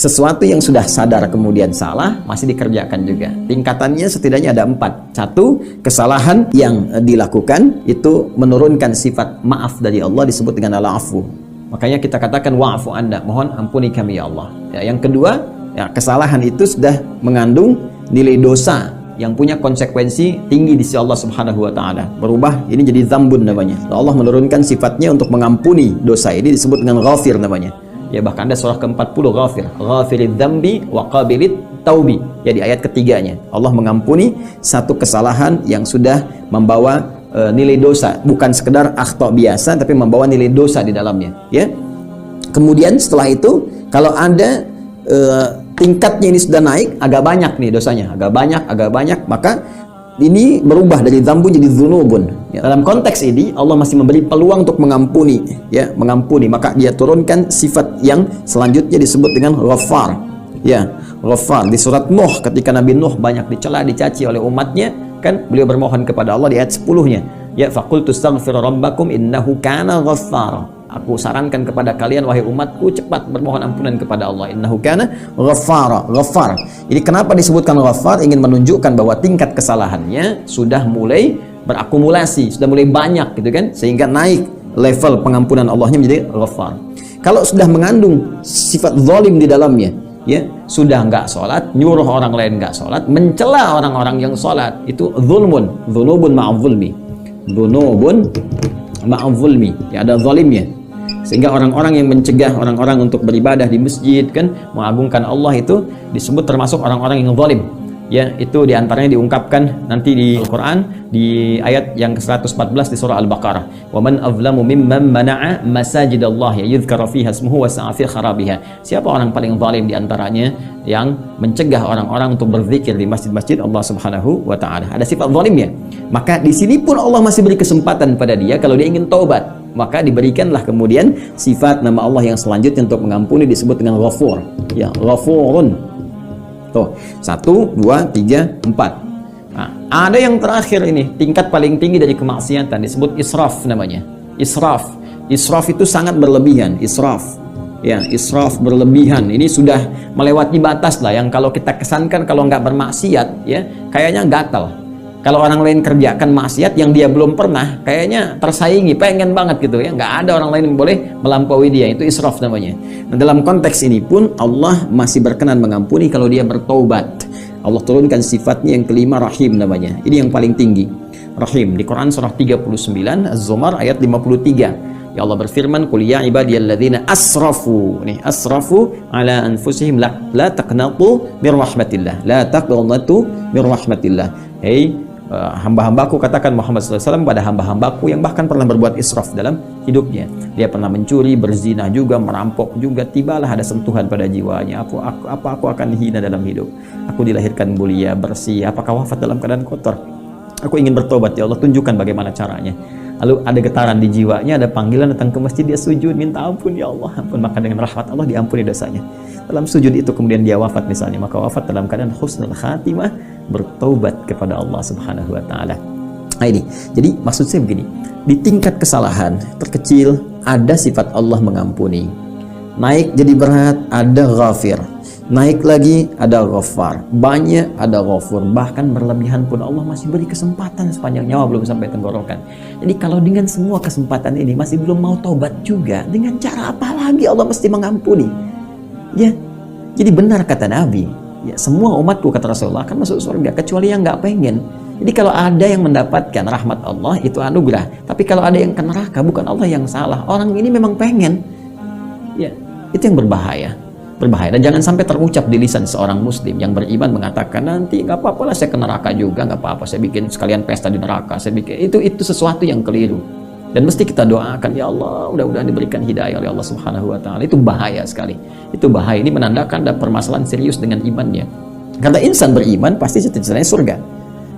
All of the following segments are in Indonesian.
sesuatu yang sudah sadar kemudian salah masih dikerjakan juga. Tingkatannya setidaknya ada 4. 1, kesalahan yang dilakukan itu menurunkan sifat maaf dari Allah, disebut dengan al-afu. Makanya kita katakan wa'fu anna, mohon ampuni kami ya Allah. Ya, yang kedua, ya, kesalahan itu sudah mengandung nilai dosa yang punya konsekuensi tinggi di sisi Allah Subhanahu wa taala. Berubah ini jadi dzambun namanya. Allah menurunkan sifatnya untuk mengampuni dosa, ini disebut dengan ghafir namanya. Ya, bahkan ada surah ke-40 Ghafir, Ghafirid dzambi wa qabilit taubi. Ya, di ayat ketiganya Allah mengampuni satu kesalahan yang sudah membawa nilai dosa, bukan sekedar akhta biasa tapi membawa nilai dosa di dalamnya, ya. Kemudian setelah itu kalau ada tingkatnya ini sudah naik, agak banyak nih dosanya, agak banyak, maka ini berubah dari dzambun jadi dzunubun. Ya, dalam konteks ini Allah masih memberi peluang untuk mengampuni, ya, mengampuni. Maka dia turunkan sifat yang selanjutnya disebut dengan Ghaffar. Ya, Ghaffar di surat Nuh, ketika Nabi Nuh banyak dicela, dicaci oleh umatnya, kan beliau bermohon kepada Allah di ayat 10-nya. Ya, faqultu astaghfiru rabbakum innahu kana ghaffar. Aku sarankan kepada kalian wahai umatku, cepat bermohon ampunan kepada Allah. Innahu kana ghaffara, ghaffar. Ini kenapa disebutkan ghaffar? Ingin menunjukkan bahwa tingkat kesalahannya sudah mulai berakumulasi, sudah mulai banyak gitu kan, sehingga naik level pengampunan Allahnya menjadi ghaffar. Kalau sudah mengandung sifat zalim di dalamnya, ya, sudah nggak sholat, nyuruh orang lain nggak sholat, mencela orang-orang yang sholat, itu zulmun, dzunubun ma'adzulmi, dzunubun ma'adzulmi, ya, ada zalimnya. Sehingga orang-orang yang mencegah orang-orang untuk beribadah di masjid, kan, mengagungkan Allah, itu disebut termasuk orang-orang yang zalim. Ya, itu diantaranya diungkapkan nanti di Al-Quran di ayat yang ke-114 di surah Al-Baqarah. Wa man azlamu mimman mana'a masajidallah yudhkara fiha ismuhu wa sa'a fi kharabiha. Siapa orang paling zalim di antaranya yang mencegah orang-orang untuk berzikir di masjid-masjid Allah Subhanahu wa taala? Ada sifat zalimnya. Maka di sini pun Allah masih beri kesempatan pada dia kalau dia ingin taubat. Maka diberikanlah kemudian sifat nama Allah yang selanjutnya untuk mengampuni, disebut dengan Ghafur. Ya, Ghafurun. Tuh, 1, 2, 3, 4. Nah, ada yang terakhir ini, tingkat paling tinggi dari kemaksiatan, disebut israf namanya. Israf. Israf itu sangat berlebihan. Israf. Ya, israf berlebihan. Ini sudah melewati batas lah, yang kalau kita kesankan kalau nggak bermaksiat, ya, kayaknya gatal. Kalau orang lain kerjakan maksiat yang dia belum pernah, kayaknya tersaingi, pengen banget gitu, ya. Nggak ada orang lain yang boleh melampaui dia. Itu israf namanya. Nah, dalam konteks ini pun Allah masih berkenan mengampuni kalau dia bertaubat. Allah turunkan sifatnya yang kelima, Rahim namanya. Ini yang paling tinggi, Rahim. Di Quran surah 39 Az-Zumar ayat 53. Ya, Allah berfirman, qul ya ibadiyalladzina asrafu, nih, asrafu ala anfusihim la taqnatu mir rahmatillah, la taqnatu mir rahmatillah. Hei hamba-hambaku, katakan Muhammad SAW pada hamba-hambaku yang bahkan pernah berbuat israf dalam hidupnya. Dia pernah mencuri, berzina juga, merampok juga, tibalah ada sentuhan pada jiwanya. Apa aku akan hina dalam hidup? Aku dilahirkan mulia, bersih. Apakah wafat dalam keadaan kotor? Aku ingin bertobat, ya Allah, tunjukkan bagaimana caranya. Lalu ada getaran di jiwanya, ada panggilan, datang ke masjid, dia sujud, minta ampun, ya Allah, ampun. Maka dengan rahmat Allah diampuni dosanya. Dalam sujud itu kemudian dia wafat misalnya, maka wafat dalam keadaan husnul khatimah, bertaubat kepada Allah Subhanahu wa taala. Nah, ini. Jadi maksud saya begini, di tingkat kesalahan terkecil ada sifat Allah mengampuni. Naik jadi berat, ada Ghafir. Naik lagi ada Ghaffar. Banyak ada Ghafur. Bahkan berlebihan pun Allah masih beri kesempatan sepanjang nyawa belum sampai tenggorokan. Jadi kalau dengan semua kesempatan ini masih belum mau taubat juga, dengan cara apa lagi Allah mesti mengampuni? Ya, jadi benar kata Nabi, ya, semua umatku, kata Rasulullah, akan masuk surga kecuali yang nggak pengen. Jadi kalau ada yang mendapatkan rahmat Allah, itu anugerah. Tapi kalau ada yang ke neraka, bukan Allah yang salah, orang ini memang pengen. Ya, itu yang berbahaya. Dan jangan sampai terucap di lisan seorang muslim yang beriman mengatakan, nanti nggak apa-apa lah saya ke neraka juga, nggak apa-apa saya bikin sekalian pesta di neraka, saya bikin itu sesuatu yang keliru. Dan mesti kita doakan, ya Allah, mudah-mudahan diberikan hidayah oleh Allah Subhanahu wa taala. Itu bahaya sekali. Itu bahaya. Ini menandakan ada permasalahan serius dengan imannya. Karena insan beriman pasti cita-citanya surga.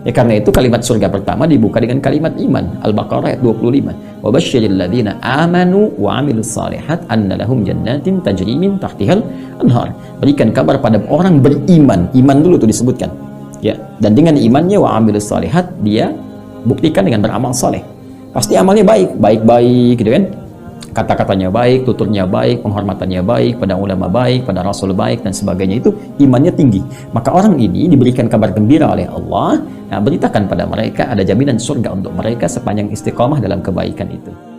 Ya, karena itu kalimat surga pertama dibuka dengan kalimat iman. Al-Baqarah ayat 25. Wa basyiril ladzina amanu wa 'amilus shalihat anna lahum jannatin tajri min tahtihal anhar. Berikan kabar pada orang beriman. Iman dulu tuh disebutkan. Ya, dan dengan imannya wa 'amilus shalihat, dia buktikan dengan beramal saleh. Pasti amalnya baik gitu kan. kata-katanya baik, tuturnya baik, penghormatannya baik, pada ulama baik, pada rasul baik, dan sebagainya, itu imannya tinggi. Maka orang ini diberikan kabar gembira oleh Allah, nah, beritakan pada mereka ada jaminan surga untuk mereka sepanjang istiqomah dalam kebaikan itu.